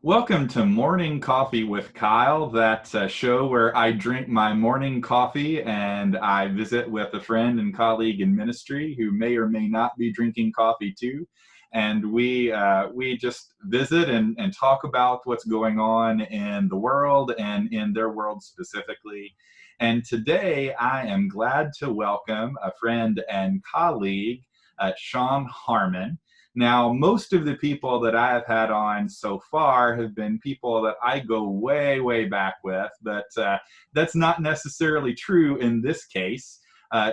Welcome to Morning Coffee with Kyle. That's a show where I drink my morning coffee and I visit with a friend and colleague in ministry who may or may not be drinking coffee too. And we just visit and talk about what's going on in the world and in their world specifically. And today I am glad to welcome a friend and colleague, Shawn Harmon. Now, most of the people that I have had on so far have been people that I go way, way back with, but that's not necessarily true in this case.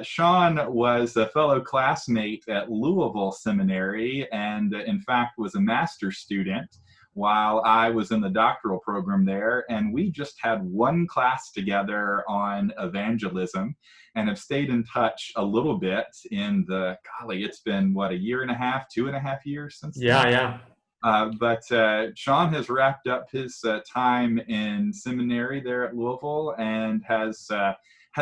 Shawn was a fellow classmate at Louisville Seminary and, in fact, was a master's student while I was in the doctoral program there. And we just had one class together on evangelism and have stayed in touch a little bit in the, golly, it's been, what, a year and a half, 2.5 years since then? Yeah. But Shawn has wrapped up his time in seminary there at Louisville and has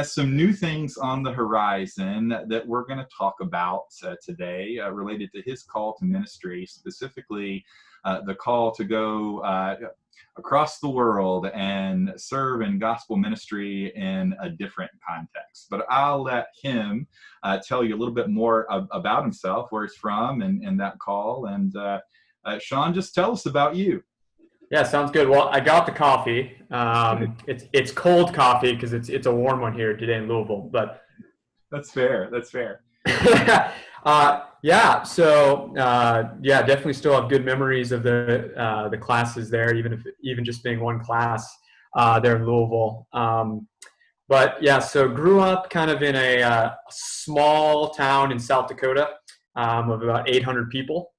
some new things on the horizon that we're going to talk about today related to his call to ministry, specifically the call to go across the world and serve in gospel ministry in a different context. But I'll let him tell you a little bit more about himself, where he's from and that call. And Shawn, just tell us about you. Yeah, sounds good. Well, I got the coffee. It's cold coffee because it's a warm one here today in Louisville. But that's fair. Definitely still have good memories of the classes there, even just being one class there in Louisville. So grew up kind of in a small town in South Dakota of about 800 people.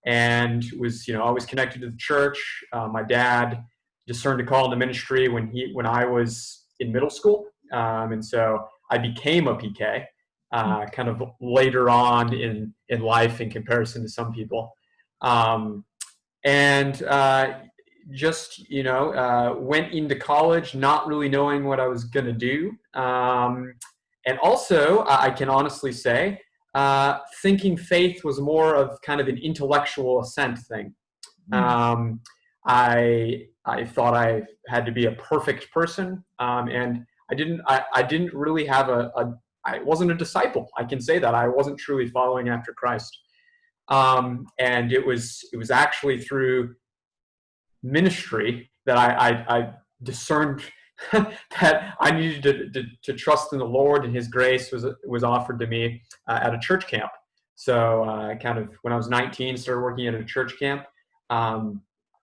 And was always connected to the church. My dad discerned a call into ministry when I was in middle school, and so I became a PK kind of later on in life in comparison to some people, went into college not really knowing what I was going to do, and also I can honestly say, thinking faith was more of kind of an intellectual assent thing. I thought I had to be a perfect person, and I didn't really have I wasn't a disciple. I can say that I wasn't truly following after Christ. And it was actually through ministry that I discerned that I needed to trust in the Lord, and His grace was offered to me at a church camp. So kind of when I was 19, started working at a church camp. I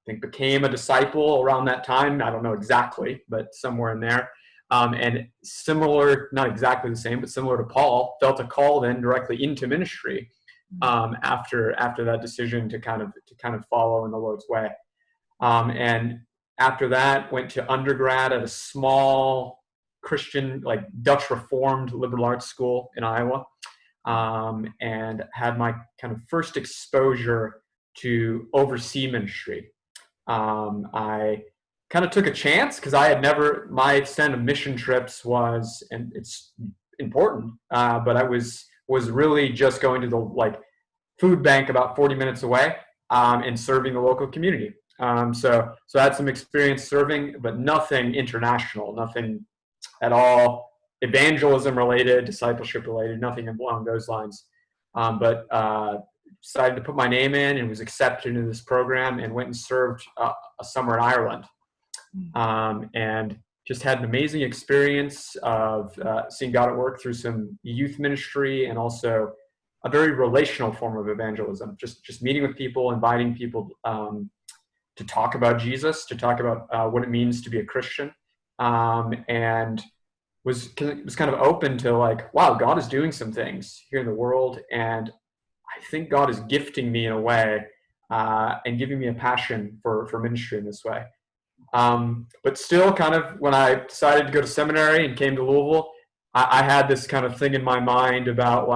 think became a disciple around that time. I don't know exactly, but somewhere in there. And similar, not exactly the same, but similar to Paul, felt a call then directly into ministry after that decision to kind of follow in the Lord's way. And after that, went to undergrad at a small Christian, like Dutch Reformed liberal arts school in Iowa, and had my kind of first exposure to overseas ministry. I kind of took a chance because I had never, my extent of mission trips was, and it's important, but I was really just going to the food bank about 40 minutes away and serving the local community. So I had some experience serving, but nothing international, nothing at all evangelism related, discipleship related, nothing along those lines. But decided to put my name in and was accepted into this program and went and served a summer in Ireland. And just had an amazing experience of seeing God at work through some youth ministry and also a very relational form of evangelism, just meeting with people, inviting people to talk about Jesus, to talk about what it means to be a Christian, and was kind of open to wow, God is doing some things here in the world, and I think God is gifting me in a way and giving me a passion for ministry in this way. But still, kind of when I decided to go to seminary and came to Louisville, I had this kind of thing in my mind about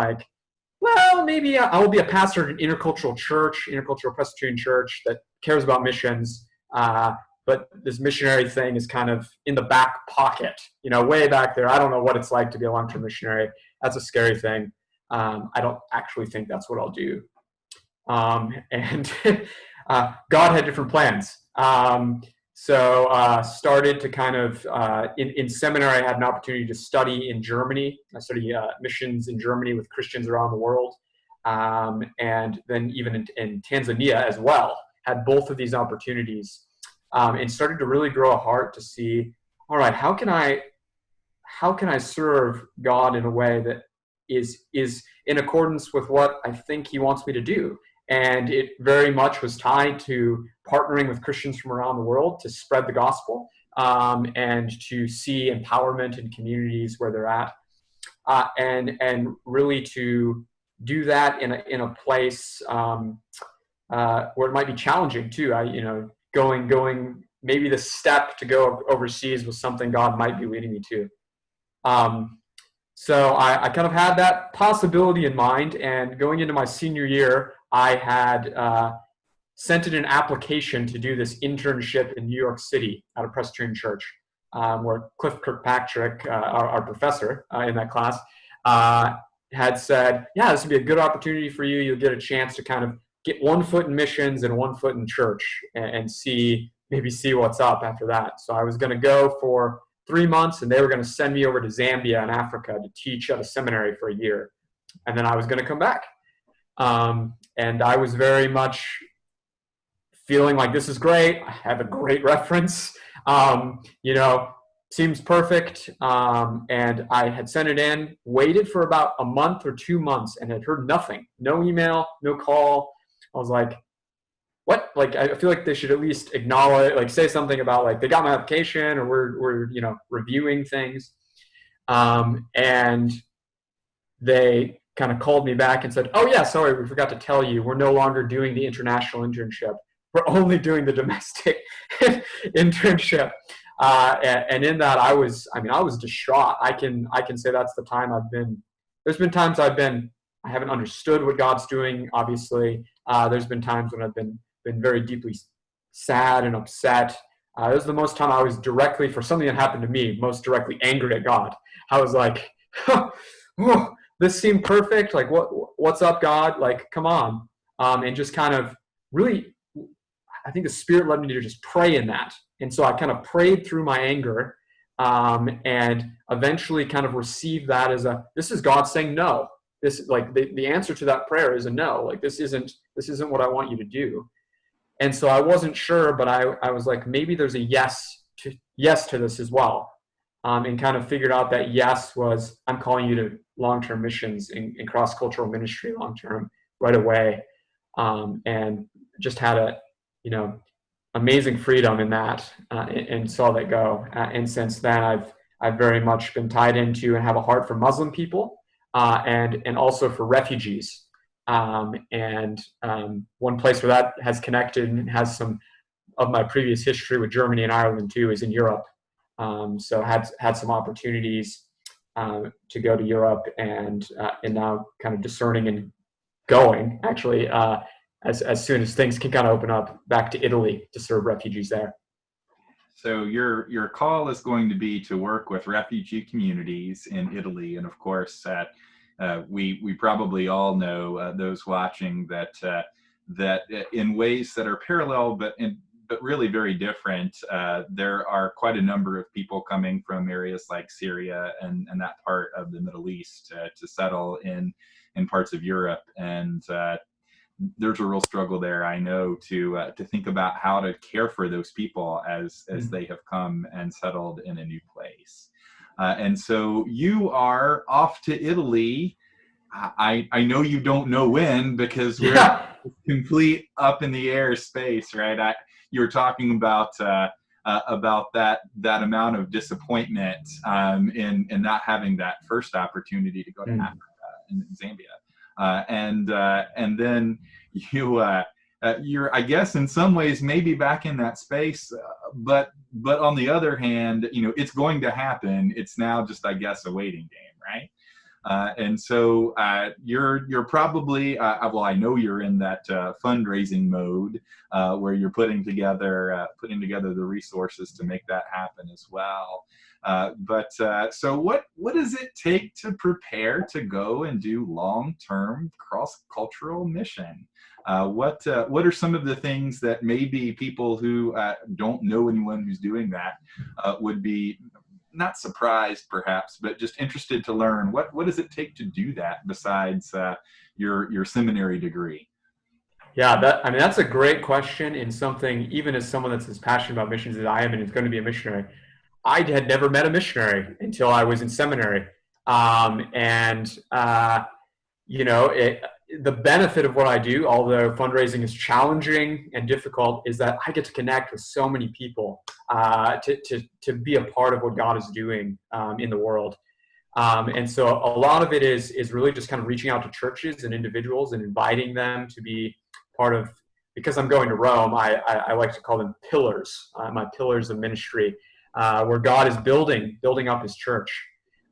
maybe I will be a pastor at an intercultural Presbyterian church that cares about missions. But this missionary thing is kind of in the back pocket, way back there. I don't know what it's like to be a long-term missionary. That's a scary thing. I don't actually think that's what I'll do. And God had different plans. So started to kind of, in seminary, I had an opportunity to study in Germany. I studied missions in Germany with Christians around the world. And then even in Tanzania as well, had both of these opportunities, and started to really grow a heart to see, all right, how can I serve God in a way that is in accordance with what I think he wants me to do? And it very much was tied to partnering with Christians from around the world to spread the gospel, and to see empowerment in communities where they're at, and really to do that in a place where it might be challenging too. Going maybe the step to go overseas was something God might be leading me to. So I kind of had that possibility in mind, and going into my senior year, I had sent in an application to do this internship in New York City at a Presbyterian church, where Cliff Kirkpatrick, our professor in that class, had said, yeah, this would be a good opportunity for you. You'll get a chance to kind of get one foot in missions and one foot in church, and maybe see what's up after that. So I was going to go for 3 months, and they were going to send me over to Zambia in Africa to teach at a seminary for a year. And then I was going to come back. And I was very much feeling like, this is great. I have a great reference. Seems perfect. And I had sent it in, waited for about a month or 2 months, and had heard nothing. No email, no call. I was like, what? Like, I feel like they should at least acknowledge, like, say something about, like, they got my application, or we're reviewing things. And they kind of called me back and said, oh yeah, sorry, we forgot to tell you, we're no longer doing the international internship. We're only doing the domestic internship. And in that, I was distraught. I can say that's the time there's been times I haven't understood what God's doing, obviously. There's been times when I've been very deeply sad and upset. This was the most time I was directly, for something that happened to me, most directly angry at God. I was like, oh, this seemed perfect. Like, what's up, God? Like, come on. And just kind of really, I think the Spirit led me to just pray in that. And so I kind of prayed through my anger, and eventually kind of received that as this is God saying no. This, like, the answer to that prayer is a no. Like, this isn't what I want you to do. And so I wasn't sure, but I was like, maybe there's a yes to this as well. And kind of figured out that yes was, I'm calling you to long-term missions in cross-cultural ministry long-term right away. And just had amazing freedom in that, and saw that go. And since then, I've very much been tied into and have a heart for Muslim people, and also for refugees. And one place where that has connected and has some of my previous history with Germany and Ireland too is in Europe. So had some opportunities to go to Europe, and now kind of discerning and going actually, as soon as things can kind of open up, back to Italy to serve refugees there. So your call is going to be to work with refugee communities in Italy, and of course, we probably all know, those watching, that in ways that are parallel but really very different, there are quite a number of people coming from areas like Syria and that part of the Middle East to settle in parts of Europe, and there's a real struggle there, I know, to think about how to care for those people as they have come and settled in a new place. And so you are off to Italy. I know you don't know when, because we're complete up in the air space, right? You were talking about that amount of disappointment in not having that first opportunity to go to Africa and Zambia, and then you're, I guess, in some ways maybe back in that space, but on the other hand, it's going to happen. It's now just, I guess, a waiting game, right? And so you're probably, well, I know you're in that fundraising mode where you're putting together the resources to make that happen as well. But so what does it take to prepare to go and do long-term cross-cultural mission? What are some of the things that maybe people who don't know anyone who's doing that would be not surprised perhaps, but just interested to learn? What does it take to do that besides your seminary degree? Yeah, that's a great question, and something, even as someone that's as passionate about missions as I am and is going to be a missionary, I had never met a missionary until I was in seminary. And you know, the benefit of what I do, although fundraising is challenging and difficult, is that I get to connect with so many people to be a part of what God is doing in the world. And so a lot of it is really just kind of reaching out to churches and individuals and inviting them to be part of, because I'm going to Rome, I like to call them pillars, my pillars of ministry, where God is building up his church.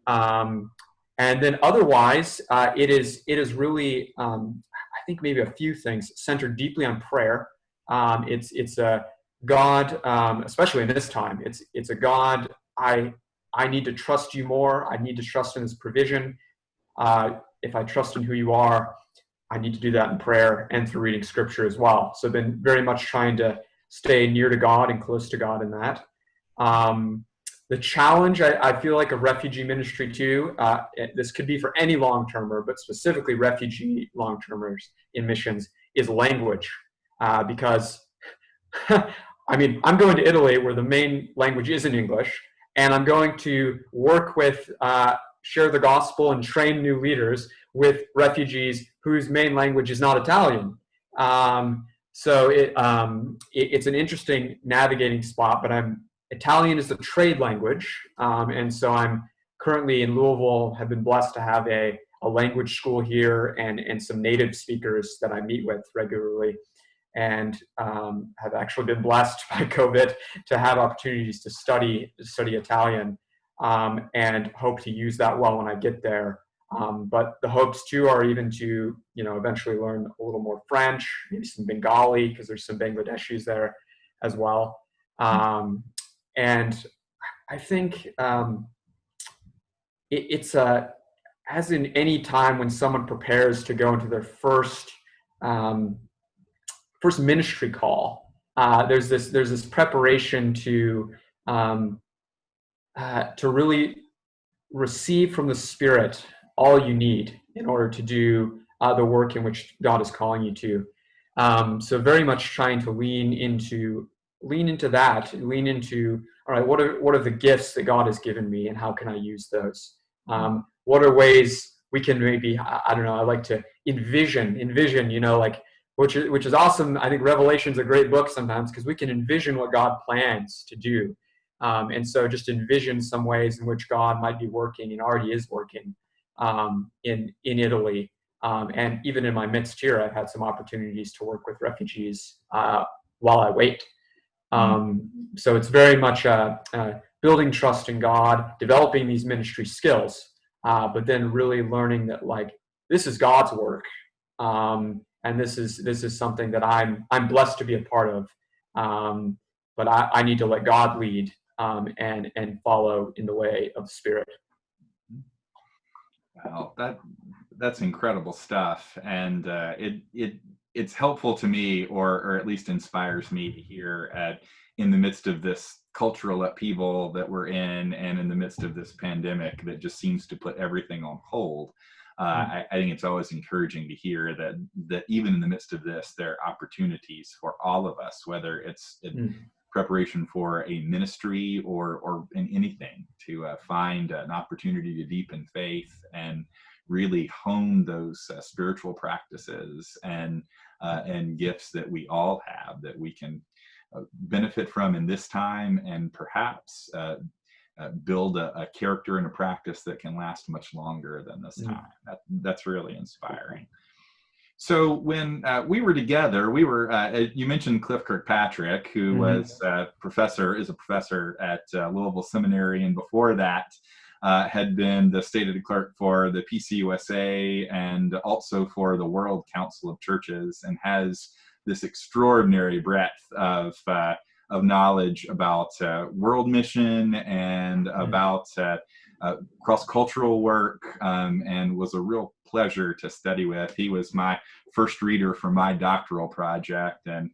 And then otherwise, it is really, I think maybe a few things centered deeply on prayer. It's a God, especially in this time, it's a God, I need to trust you more. I need to trust in his provision. If I trust in who you are, I need to do that in prayer and through reading scripture as well. So I've been very much trying to stay near to God and close to God in that. The challenge, I feel like, of refugee ministry too, this could be for any long-termer, but specifically refugee long-termers in missions, is language. Because, I mean, I'm going to Italy where the main language isn't English, and I'm going to work with, share the gospel and train new leaders with refugees whose main language is not Italian. So it's an interesting navigating spot, but Italian is the trade language, and so I'm currently in Louisville, have been blessed to have a language school here and some native speakers that I meet with regularly, and have actually been blessed by COVID to have opportunities to study Italian, and hope to use that well when I get there. But the hopes too are even to, eventually learn a little more French, maybe some Bengali, because there's some Bangladeshis there as well. And I think it's as in any time when someone prepares to go into their first ministry call, there's this preparation to really receive from the Spirit all you need in order to do the work in which God is calling you to. So very much trying to lean into that, all right, what are the gifts that God has given me, and how can I use those? What are ways we can maybe, I don't know, I like to envision, which is awesome. I think Revelation's a great book sometimes because we can envision what God plans to do. And so just envision some ways in which God might be working and already is working in Italy. And even in my midst here, I've had some opportunities to work with refugees while I wait. So it's very much building trust in God, developing these ministry skills, but then really learning that this is God's work, and this is something that I'm blessed to be a part of. But I need to let God lead and follow in the way of the Spirit. Wow, that's incredible stuff, and it's helpful to me, or at least inspires me to hear in the midst of this cultural upheaval that we're in, and in the midst of this pandemic that just seems to put everything on hold. I think it's always encouraging to hear that even in the midst of this, there are opportunities for all of us, whether it's preparation for a ministry or in anything, to find an opportunity to deepen faith and really hone those spiritual practices and gifts that we all have, that we can benefit from in this time, and perhaps build a character and a practice that can last much longer than this time. That's really inspiring. So when we were together, you mentioned Cliff Kirkpatrick, who is a professor at Louisville Seminary, and before that had been the stated clerk for the PCUSA and also for the World Council of Churches, and has this extraordinary breadth of knowledge about world mission and about cross-cultural work, and was a real pleasure to study with. He was my first reader for my doctoral project, and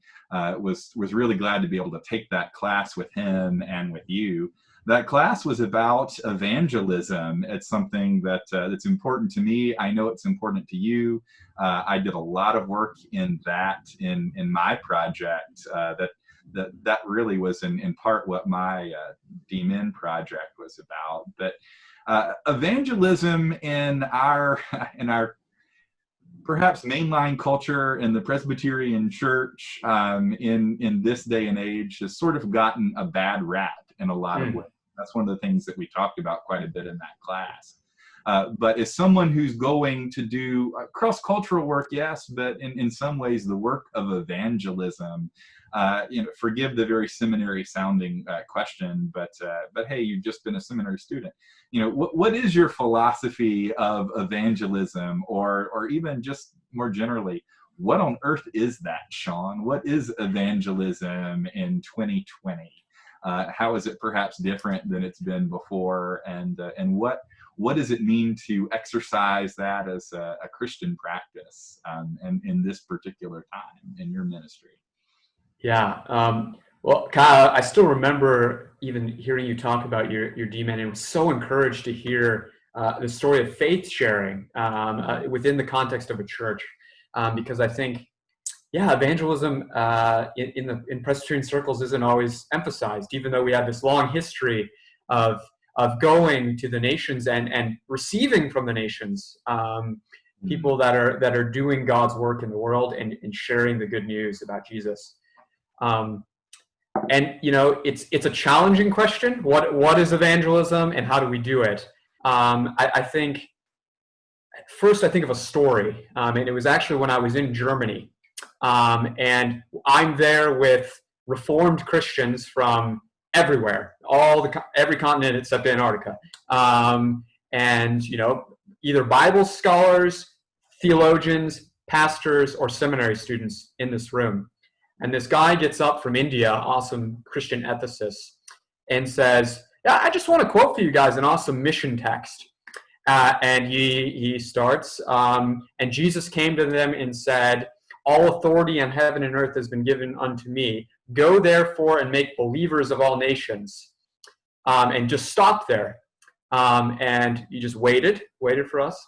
was really glad to be able to take that class with him and with you. That class was about evangelism. It's something that's important to me. I know it's important to you. I did a lot of work in that in my project. That really was in part what my DMin project was about. But evangelism in our perhaps mainline culture in the Presbyterian Church, in this day and age, has sort of gotten a bad rap in a lot of ways. That's one of the things that we talked about quite a bit in that class. But as someone who's going to do cross-cultural work, yes, but in some ways the work of evangelism, forgive the very seminary-sounding question, but hey, you've just been a seminary student. What is your philosophy of evangelism, or even just more generally, what on earth is that, Shawn? What is evangelism in 2020? How is it perhaps different than it's been before, and what does it mean to exercise that as a Christian practice, and in this particular time in your ministry? Yeah. Well, Kyle, I still remember even hearing you talk about your DMin, and was so encouraged to hear the story of faith sharing within the context of a church, because I think, yeah, evangelism in Presbyterian circles isn't always emphasized, even though we have this long history of going to the nations and receiving from the nations people that are doing God's work in the world and sharing the good news about Jesus. And it's a challenging question. What is evangelism, and how do we do it? I think first I think of a story, and it was actually when I was in Germany, and I'm there with Reformed Christians from everywhere, every continent except Antarctica, and either Bible scholars, theologians, pastors, or seminary students in this room. And this guy gets up from India, awesome Christian ethicist, and says, "Yeah, I just want to quote for you guys an awesome mission text." And he starts, and Jesus came to them and said, "All authority in heaven and earth has been given unto me. Go therefore and make believers of all nations." And just stopped there. And he just waited for us.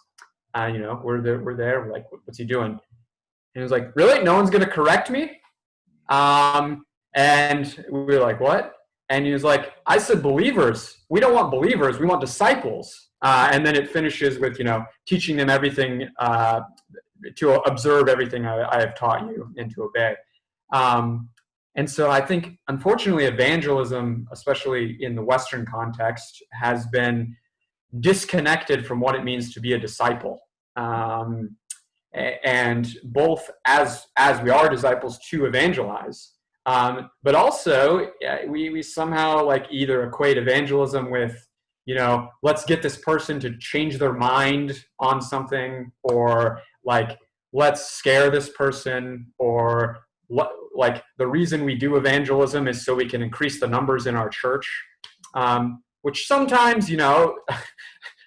We're there. We're like, what's he doing? And he was like, "Really? No one's going to correct me?" And we were like, "What?" And he was like, "I said believers. We don't want believers. We want disciples." And then it finishes with, teaching them everything, to observe everything I have taught you and to obey. And so I think, unfortunately, evangelism, especially in the Western context, has been disconnected from what it means to be a disciple. And both as we are disciples to evangelize, but also we somehow either equate evangelism with, let's get this person to change their mind on something, or let's scare this person, or the reason we do evangelism is so we can increase the numbers in our church, which sometimes,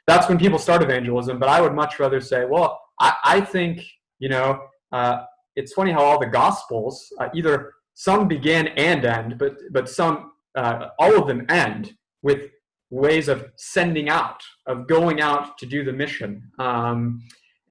that's when people start evangelism. But I would much rather say, well, I think, it's funny how all the Gospels, either some begin and end, but some, all of them end with ways of sending out, of going out to do the mission. And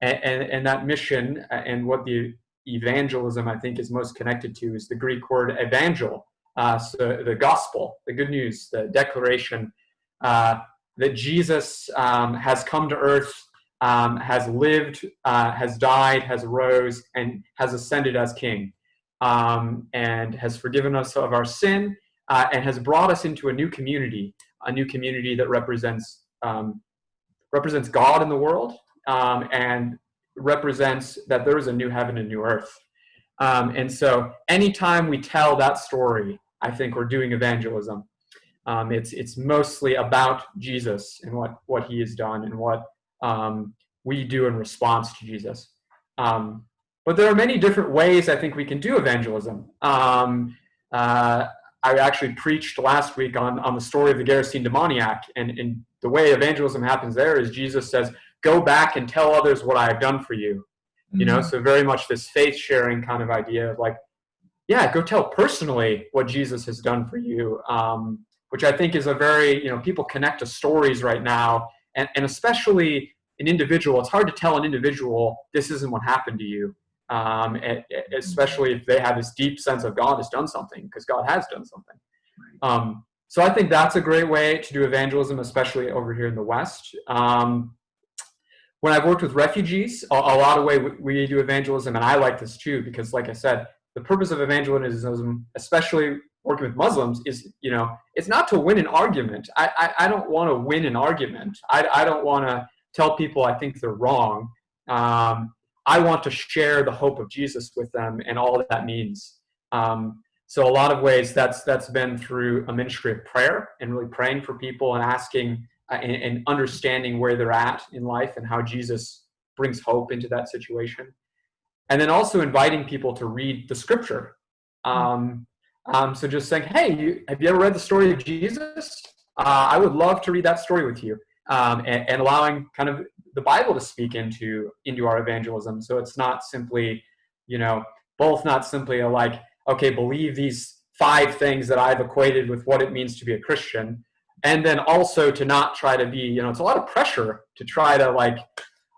that mission, and what the evangelism I think is most connected to, is the Greek word evangel, so the gospel, the good news, the declaration that Jesus has come to earth, has lived, has died, has rose, and has ascended as king, and has forgiven us of our sin, and has brought us into a new community that represents God in the world, and represents that there is a new heaven and new earth. And so anytime we tell that story, I think we're doing evangelism. It's mostly about Jesus and what he has done, and what we do in response to Jesus. But there are many different ways I think we can do evangelism. I actually preached last week on the story of the Gerasene demoniac, and the way evangelism happens there is Jesus says, "Go back and tell others what I have done for you." So very much this faith sharing kind of idea of like, yeah, go tell personally what Jesus has done for you, which I think is a very, people connect to stories right now, and especially an individual. It's hard to tell an individual this isn't what happened to you, especially if they have this deep sense of God has done something, because God has done something. So I think that's a great way to do evangelism, especially over here in the West. When I've worked with refugees, a lot of way we do evangelism, and I like this too, because like I said, the purpose of evangelism, especially working with Muslims, is, it's not to win an argument. I don't want to win an argument. I don't want to tell people I think they're wrong. I want to share the hope of Jesus with them and all that means. So a lot of ways that's been through a ministry of prayer and really praying for people and asking and understanding where they're at in life and how Jesus brings hope into that situation. And then also inviting people to read the scripture. So just saying, hey, have you ever read the story of Jesus? I would love to read that story with you. And allowing kind of the Bible to speak into our evangelism. So it's not simply, both not simply like, okay, believe these 5 things that I've equated with what it means to be a Christian. And then also to not try to be, it's a lot of pressure to try to like,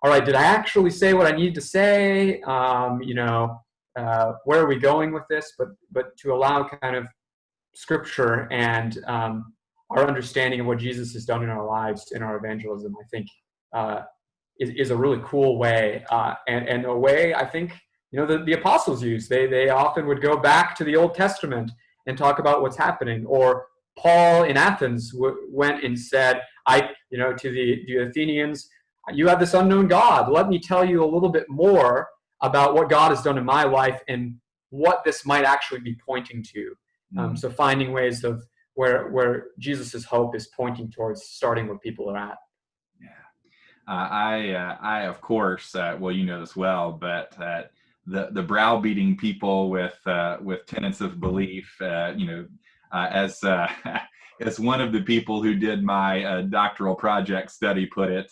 all right, did I actually say what I needed to say? Where are we going with this? But to allow kind of scripture and our understanding of what Jesus has done in our lives, in our evangelism, I think is a really cool way, and a way I think the apostles used. They often would go back to the Old Testament and talk about what's happening. Or Paul in Athens went and said, to the Athenians, you have this unknown God. Let me tell you a little bit more about what God has done in my life and what this might actually be pointing to. So finding ways of where Jesus' hope is pointing towards, starting where people are at. Yeah, I of course, well, you know this well, but the browbeating people with tenets of belief, as as one of the people who did my doctoral project study put it,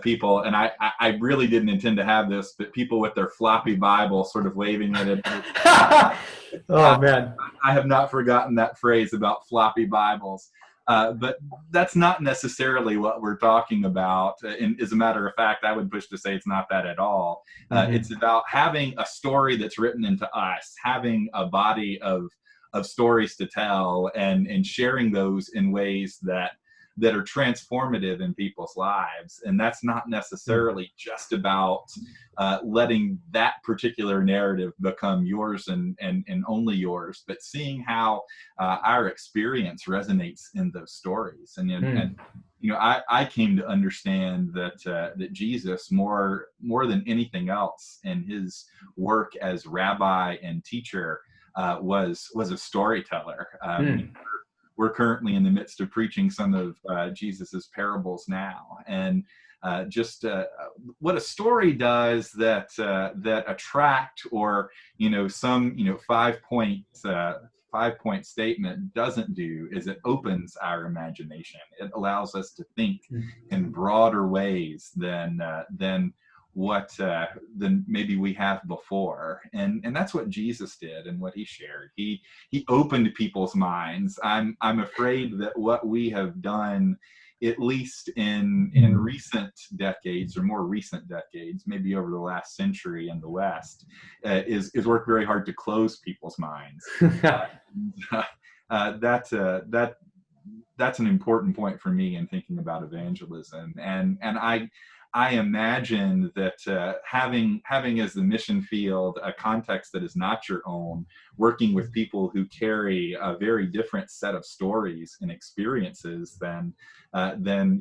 people, and I really didn't intend to have this, but people with their floppy Bible sort of waving at it. Oh, man. I have not forgotten that phrase about floppy Bibles. But that's not necessarily what we're talking about. And as a matter of fact, I would push to say it's not that at all. It's about having a story that's written into us, having a body of stories to tell, and sharing those in ways that are transformative in people's lives. And that's not necessarily just about letting that particular narrative become yours and only yours, but seeing how our experience resonates in those stories. And I came to understand that Jesus, more than anything else in his work as rabbi and teacher, was a storyteller. We're currently in the midst of preaching some of Jesus's parables now, and just what a story does that attract, or some 5-point statement doesn't do, is it opens our imagination. It allows us to think in broader ways than what than maybe we have before, and that's what Jesus did and what he shared. He opened people's minds. I'm afraid that what we have done, at least in recent decades, or more recent decades, maybe over the last century in the West, is worked very hard to close people's minds. That's an important point for me in thinking about evangelism, and I imagine that having as the mission field a context that is not your own, working with people who carry a very different set of stories and experiences than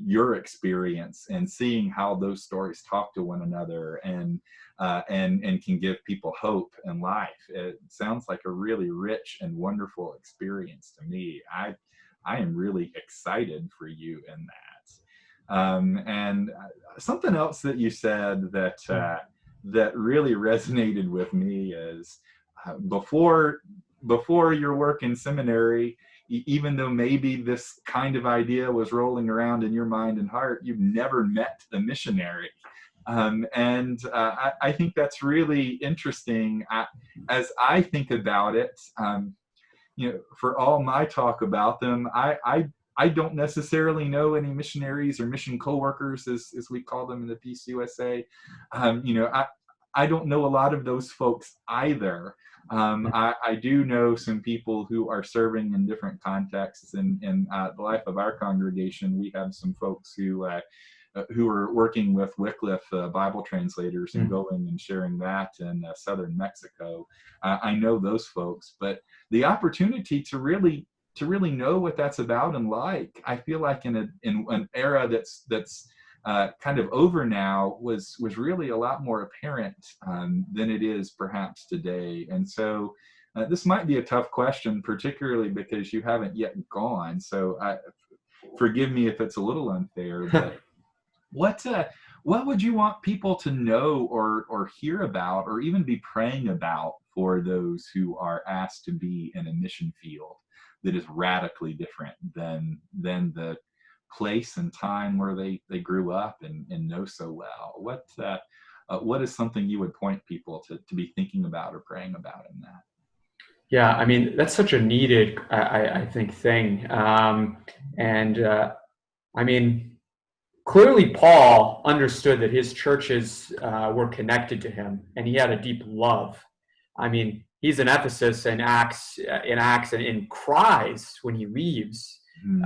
your experience, and seeing how those stories talk to one another and can give people hope and life. It sounds like a really rich and wonderful experience to me. I am really excited for you in that. And something else that you said that really resonated with me is before before your work in seminary, even though maybe this kind of idea was rolling around in your mind and heart, you've never met a missionary. I think that's really interesting. As I think about it, for all my talk about them, I don't necessarily know any missionaries or mission co-workers, as we call them in the Peace USA. I don't know a lot of those folks either. I do know some people who are serving in different contexts. In the life of our congregation, we have some folks who are working with Wycliffe Bible translators and going and sharing that in southern Mexico. I know those folks, but the opportunity to really know what that's about and like, I feel like in an era that's kind of over now was really a lot more apparent than it is perhaps today. And so this might be a tough question, particularly because you haven't yet gone. So forgive me if it's a little unfair, but what would you want people to know or hear about or even be praying about for those who are asked to be in a mission field that is radically different than the place and time where they grew up and know so well? What is something you would point people to be thinking about or praying about in that? Yeah, I mean, that's such a needed, I think, thing. I mean, clearly Paul understood that his churches were connected to him, and he had a deep love. I mean, he's in Ephesus in Acts and cries when he leaves, and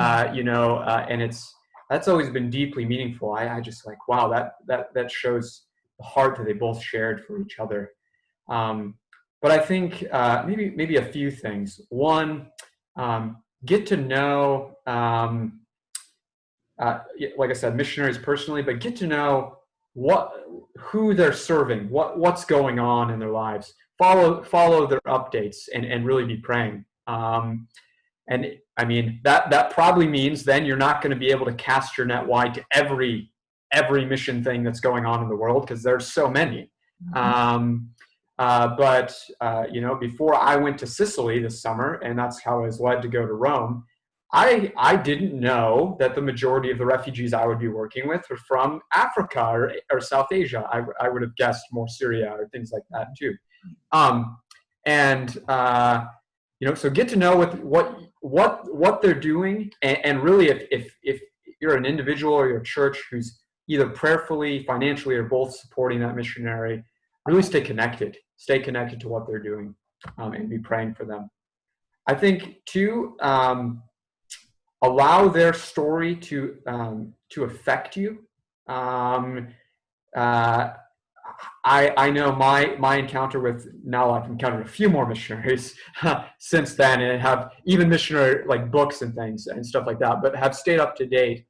that's always been deeply meaningful. I just like, wow, that shows the heart that they both shared for each other. But I think maybe a few things. One, get to know, like I said, missionaries personally, but get to know who they're serving, what's going on in their lives. Follow their updates and really be praying. And I mean, that probably means then you're not going to be able to cast your net wide to every mission thing that's going on in the world, because there's so many. Before I went to Sicily this summer, and that's how I was led to go to Rome, I didn't know that the majority of the refugees I would be working with were from Africa or South Asia. I would have guessed more Syria or things like that too. So get to know what they're doing, and really, if you're an individual or your church who's either prayerfully, financially, or both supporting that missionary, really stay connected to what they're doing, and be praying for them. I think too, allow their story to affect you. I know my encounter with, now I've encountered a few more missionaries since then, and have even missionary like books and things and stuff like that, but have stayed up to date.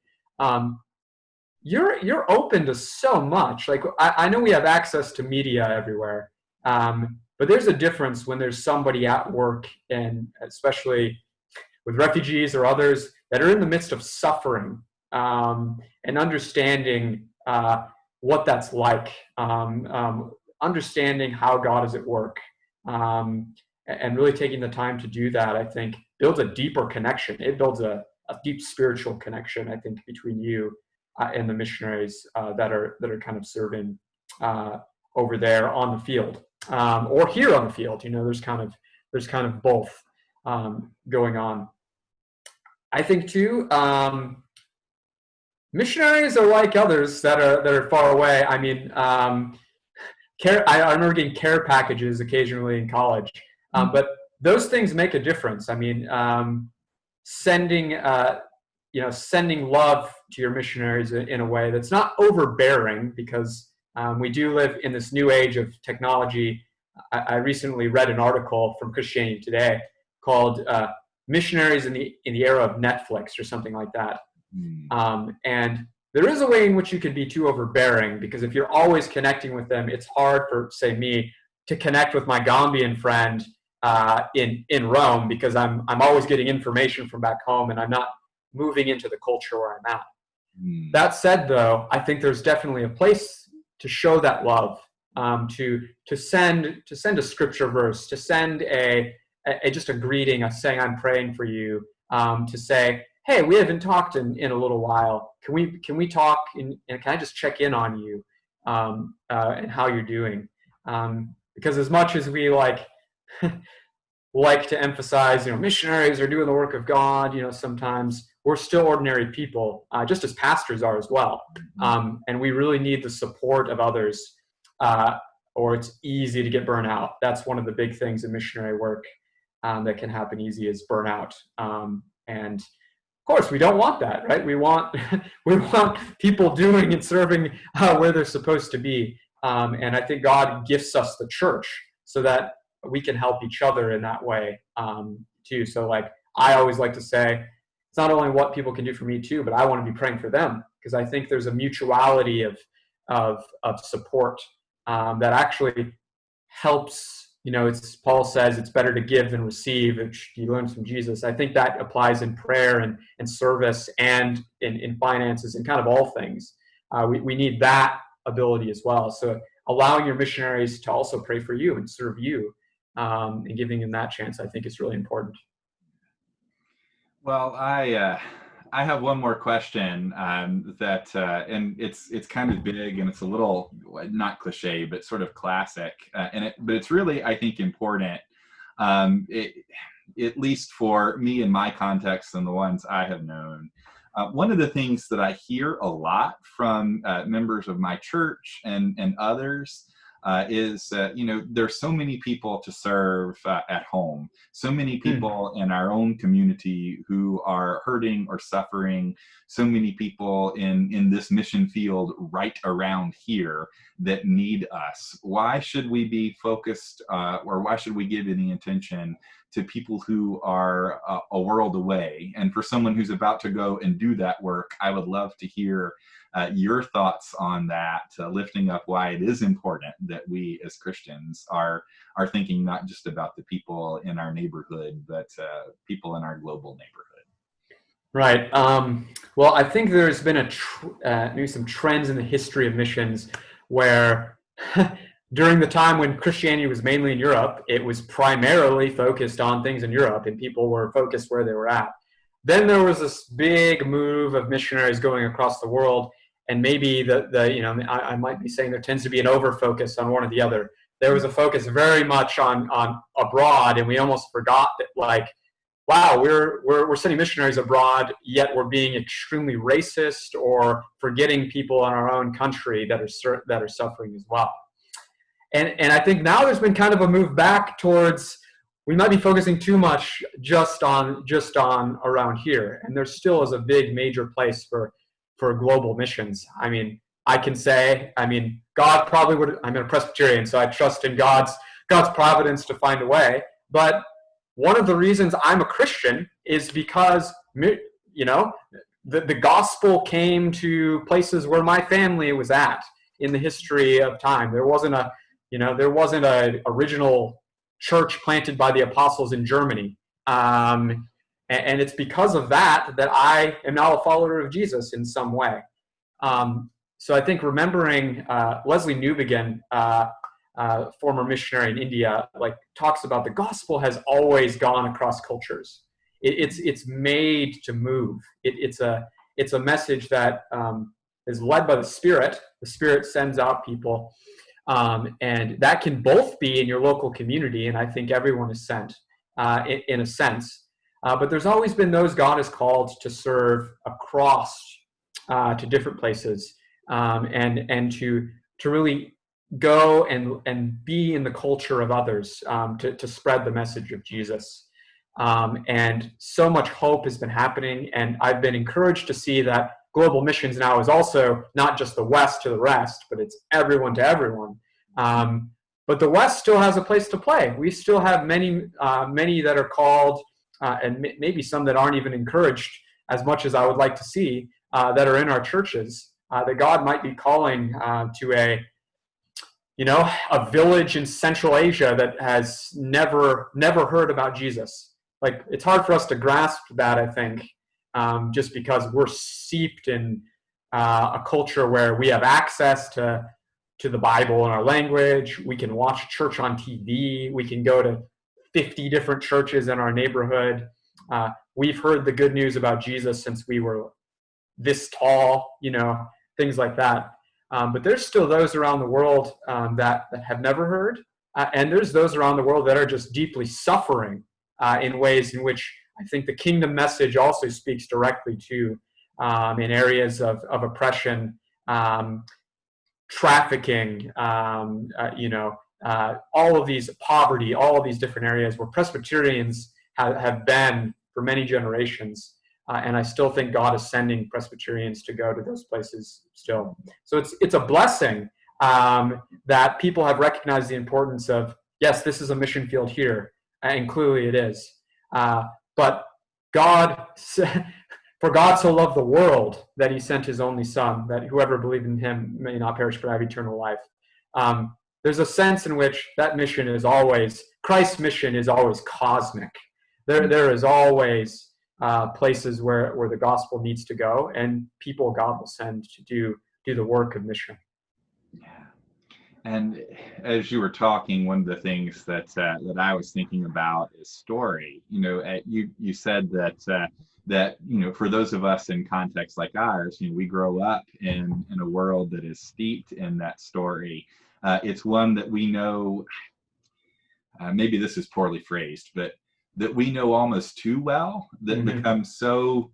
You're open to so much. Like I know we have access to media everywhere, but there's a difference when there's somebody at work, and especially with refugees or others that are in the midst of suffering, and understanding what that's like, understanding how God is at work, and really taking the time to do that, I think, builds a deeper connection. It builds a deep spiritual connection, I think, between you and the missionaries that are kind of serving over there on the field, or here on the field. There's kind of both going on. I think too, missionaries are like others that are far away. I mean, I remember getting care packages occasionally in college, but those things make a difference. I mean, sending love to your missionaries in a way that's not overbearing, because we do live in this new age of technology. I recently read an article from Christianity Today called "Missionaries in the Era of Netflix" or something like that. And there is a way in which you can be too overbearing, because if you're always connecting with them, it's hard for, say, me to connect with my Gambian friend in Rome, because I'm always getting information from back home, and I'm not moving into the culture where I'm at. That said, though, I think there's definitely a place to show that love, to send a scripture verse, to send a just a greeting, a saying I'm praying for you, to say, hey, we haven't talked in a little while. Can we talk, and can I just check in on you, and how you're doing? Because as much as we like to emphasize, missionaries are doing the work of God, sometimes we're still ordinary people, just as pastors are as well. And we really need the support of others, or it's easy to get burnt out. That's one of the big things in missionary work that can happen easy, is burnout. And of course, we don't want that, right? We want people doing and serving where they're supposed to be. And I think God gifts us the church so that we can help each other in that way, too. So like, I always like to say, it's not only what people can do for me too, but I want to be praying for them, because I think there's a mutuality of support that actually helps. It's, Paul says it's better to give than receive, which he learns from Jesus. I think that applies in prayer and service and in finances and kind of all things. We need that ability as well. So allowing your missionaries to also pray for you and serve you, and giving them that chance, I think is really important. Well, I have one more question, that and it's kind of big, and it's a little not cliche, but sort of classic, but it's really, I think, important, at least for me in my context and the ones I have known. One of the things that I hear a lot from members of my church and others is, there's so many people to serve at home, so many people in our own community who are hurting or suffering, so many people in this mission field right around here that need us. Why should we be focused, or why should we give any attention to people who are a world away? And for someone who's about to go and do that work, I would love to hear your thoughts on that, lifting up why it is important that we as Christians are thinking not just about the people in our neighborhood, but people in our global neighborhood. Right. Well, I think there's been maybe some trends in the history of missions where during the time when Christianity was mainly in Europe, it was primarily focused on things in Europe, and people were focused where they were at. Then there was this big move of missionaries going across the world, and maybe I might be saying there tends to be an over-focus on one or the other. There was a focus very much on abroad, and we almost forgot that, like, wow, we're sending missionaries abroad, yet we're being extremely racist or forgetting people in our own country that are suffering as well. And I think now there's been kind of a move back towards, we might be focusing too much just on around here, and there still is a big major place for global missions. I mean, I can say, God probably would. I'm a Presbyterian, so I trust in God's providence to find a way. But one of the reasons I'm a Christian is because the gospel came to places where my family was at in the history of time. There wasn't a original church planted by the apostles in Germany. And it's because of that I am now a follower of Jesus in some way. So I think remembering Leslie Newbegin, former missionary in India, talks about the gospel has always gone across cultures. It's made to move. It's a message that is led by the Spirit. The Spirit sends out people. And that can both be in your local community, and I think everyone is sent in a sense. But there's always been those God has called to serve across to different places, and to really go and be in the culture of others, to spread the message of Jesus. And so much hope has been happening, and I've been encouraged to see that global missions now is also not just the West to the rest, but it's everyone to everyone. But the West still has a place to play. We still have many that are called, and maybe some that aren't even encouraged as much as I would like to see, that are in our churches, that God might be calling to a village in Central Asia that has never heard about Jesus. Like, it's hard for us to grasp that, I think, just because we're steeped in a culture where we have access to the Bible in our language. We can watch church on TV. We can go to 50 different churches in our neighborhood. We've heard the good news about Jesus since we were this tall, things like that. But there's still those around the world that have never heard. And there's those around the world that are just deeply suffering in ways in which I think the kingdom message also speaks directly to, in areas of oppression, trafficking, all of these poverty, all of these different areas where Presbyterians have been for many generations. And I still think God is sending Presbyterians to go to those places still. So it's a blessing that people have recognized the importance of, yes, this is a mission field here, and clearly it is. But for God so loved the world that he sent his only son, that whoever believed in him may not perish but have eternal life. There's a sense in which that mission is always, Christ's mission is always cosmic. There is always places where the gospel needs to go, and people God will send to do the work of mission. Yeah. And as you were talking, one of the things that I was thinking about is story. You said that for those of us in contexts like ours, we grow up in a world that is steeped in that story. It's one that we know. Maybe this is poorly phrased, but that we know almost too well, that becomes so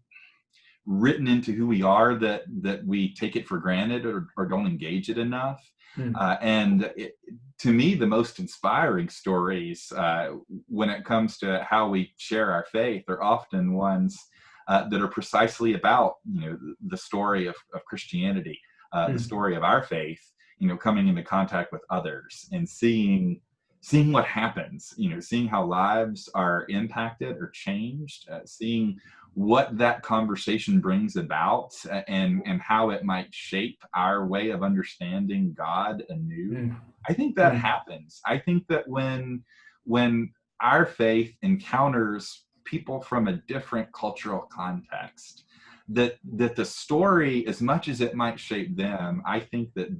written into who we are that we take it for granted or don't engage it enough. To me, the most inspiring stories when it comes to how we share our faith are often ones that are precisely about the story of Christianity, the story of our faith, coming into contact with others and seeing what happens, seeing how lives are impacted or changed, seeing what that conversation brings about and how it might shape our way of understanding God anew. I think that happens. I think that when our faith encounters people from a different cultural context, that the story, as much as it might shape them, I think that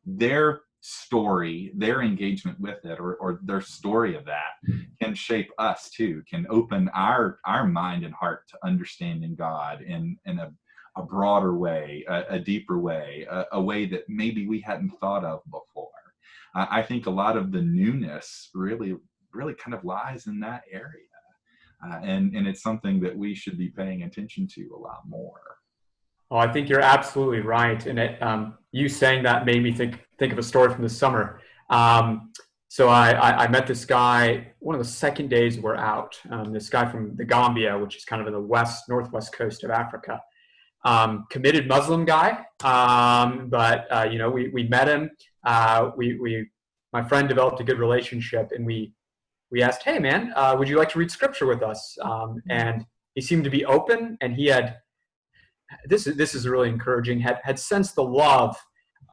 their story, their engagement with it, or their story of that can shape us too, can open our mind and heart to understanding God in a broader way, a deeper way, a way that maybe we hadn't thought of before. I think a lot of the newness really kind of lies in that area. And it's something that we should be paying attention to a lot more. Oh, I think you're absolutely right. And you saying that made me think of a story from the summer. So I met this guy, one of the second days we're out, this guy from the Gambia, which is kind of in the northwest coast of Africa. Committed Muslim guy, but we met him. My friend developed a good relationship, and we asked, "Hey man, would you like to read scripture with us?" And he seemed to be open, and he had this is really encouraging. Had sensed the love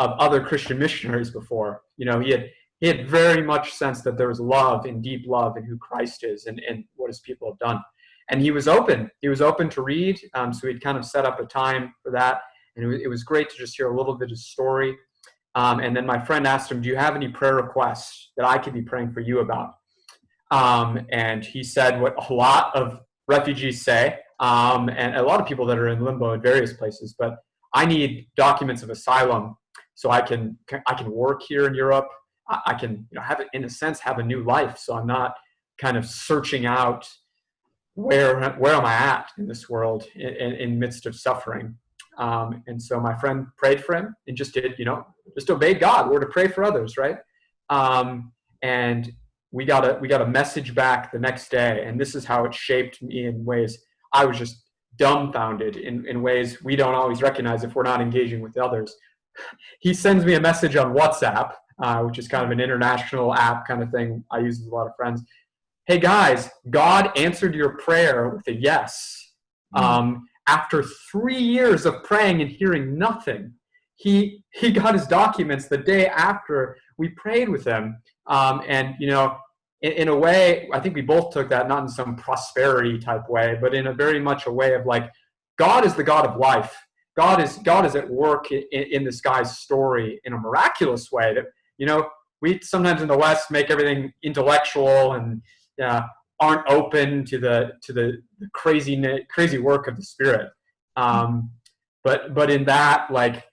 of other Christian missionaries before. He had very much sensed that there was love and deep love in who Christ is and what his people have done. And he was open. He was open to read. So we'd kind of set up a time for that. And it was great to just hear a little bit of story. And then my friend asked him, "Do you have any prayer requests that I could be praying for you about?" And he said what a lot of refugees say, and a lot of people that are in limbo in various places, but I need documents of asylum so I can work here in Europe. I can have it, in a sense, have a new life, so I'm not kind of searching out where am I at in this world in midst of suffering. And so my friend prayed for him and just obeyed God. We're to pray for others, right? And we got a message back the next day, and this is how it shaped me in ways I was just dumbfounded in ways we don't always recognize if we're not engaging with others. He sends me a message on WhatsApp, which is kind of an international app kind of thing I use with a lot of friends. "Hey guys, God answered your prayer with a yes. After 3 years of praying and hearing nothing, he got his documents the day after we prayed with him." And in a way, I think we both took that not in some prosperity type way, but in a very much a way of like, God is the God of life. God is at work in this guy's story in a miraculous way. That we sometimes in the West make everything intellectual and aren't open to the crazy work of the Spirit. But in that, like,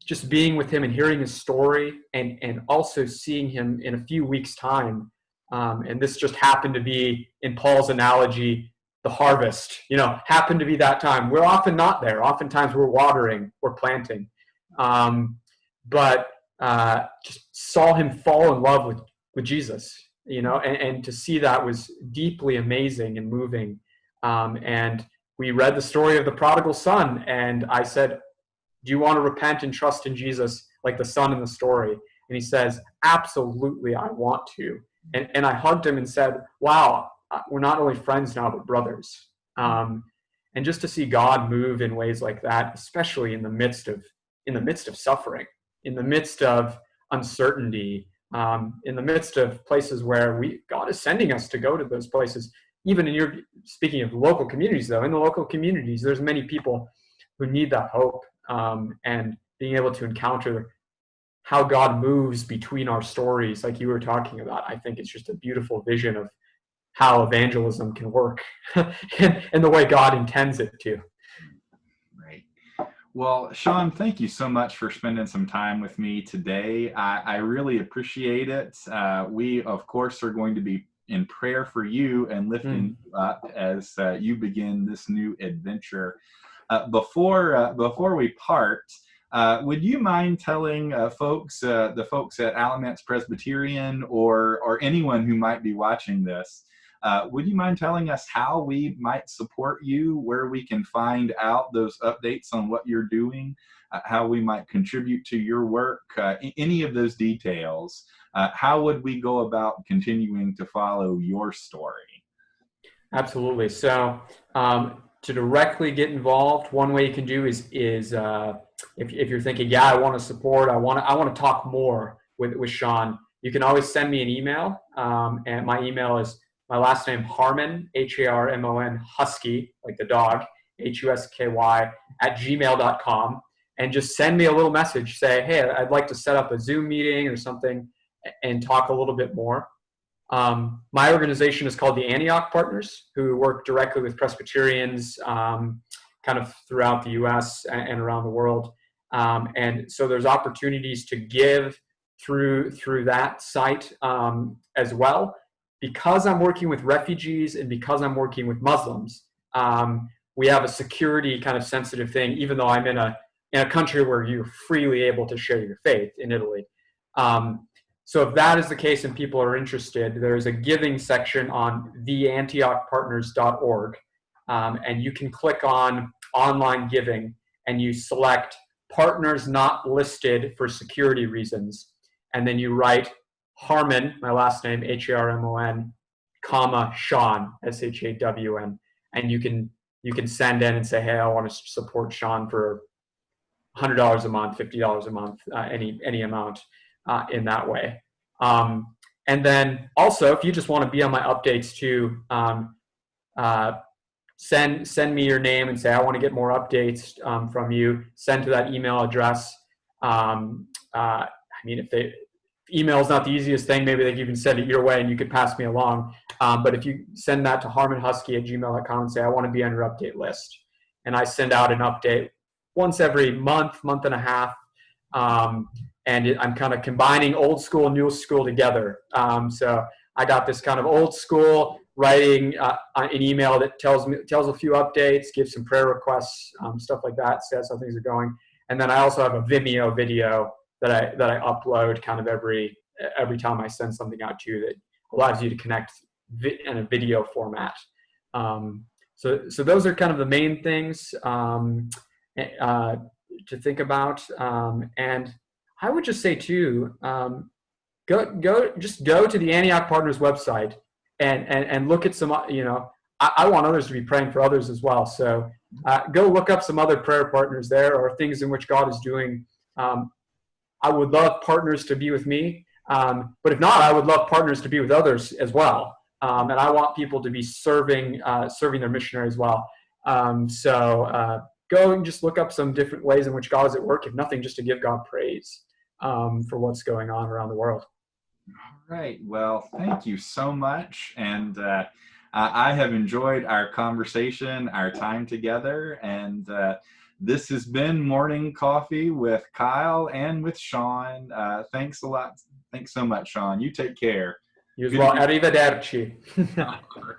just being with him and hearing his story, and also seeing him in a few weeks' time, and this just happened to be, in Paul's analogy, the harvest, happened to be that time. We're often not there. Oftentimes we're watering, we're planting. But just saw him fall in love with Jesus, and to see that was deeply amazing and moving. And we read the story of the prodigal son, and I said, do you want to repent and trust in Jesus like the son in the story? And he says, absolutely, I want to. And I hugged him and said, wow, we're not only friends now, but brothers. And just to see God move in ways like that, especially in the midst of suffering, in the midst of uncertainty, in the midst of places where God is sending us to go to those places. Even speaking of local communities, though, in the local communities, there's many people who need that hope, and being able to encounter how God moves between our stories, like you were talking about. I think it's just a beautiful vision of how evangelism can work in the way God intends it to. Right. Well, Shawn, thank you so much for spending some time with me today. I really appreciate it. We, of course, are going to be in prayer for you and lifting you up as you begin this new adventure. Before we part, would you mind telling the folks at Alamance Presbyterian, or anyone who might be watching this, would you mind telling us how we might support you, where we can find out those updates on what you're doing, how we might contribute to your work, any of those details? How would we go about continuing to follow your story? Absolutely. So to directly get involved, one way you can do is if you're thinking, I want to support, I want to talk more with Shawn, you can always send me an email. And my email is my last name, Harmon, Harmon, Husky, like the dog, Husky, @gmail.com. And just send me a little message. Say, hey, I'd like to set up a Zoom meeting or something and talk a little bit more. My organization is called the Antioch Partners, who work directly with Presbyterians kind of throughout the U.S. and around the world. And so there's opportunities to give through that site as well. Because I'm working with refugees and because I'm working with Muslims, we have a security kind of sensitive thing, even though I'm in a country where you're freely able to share your faith, in Italy. So if that is the case and people are interested, there's a giving section on theantiochpartners.org, and you can click on online giving and you select partners not listed for security reasons. And then you write Harmon, my last name, Harmon, comma, Shawn, Shawn. And you can send in and say, hey, I want to support Shawn for $100 a month, $50 a month, any amount in that way. And then also, if you just want to be on my updates too, send me your name and say, I want to get more updates from you. Send to that email address. If email is not the easiest thing, maybe they can even send it your way and you could pass me along. But if you send that to harmonhusky@gmail.com and say, I want to be on your update list. And I send out an update once every month and a half. And I'm kind of combining old school and new school together. So I got this kind of old school writing an email that tells a few updates, gives some prayer requests, stuff like that, says how things are going. And then I also have a Vimeo video that I upload kind of every time I send something out to you that allows you to connect in a video format. So those are kind of the main things to think about. And I would just say too, go to the Antioch Partners website and look at some. I want others to be praying for others as well. So go look up some other prayer partners there, or things in which God is doing. I would love partners to be with me, but if not, I would love partners to be with others as well. And I want people to be serving their missionaries well. Go and just look up some different ways in which God is at work, if nothing, just to give God praise for what's going on around the world. All right. Well, thank you so much. And I have enjoyed our conversation, our time together. And this has been Morning Coffee with Kyle and with Shawn. Thanks a lot. Thanks so much, Shawn. You take care. You as Good to well. be. Arrivederci. All right.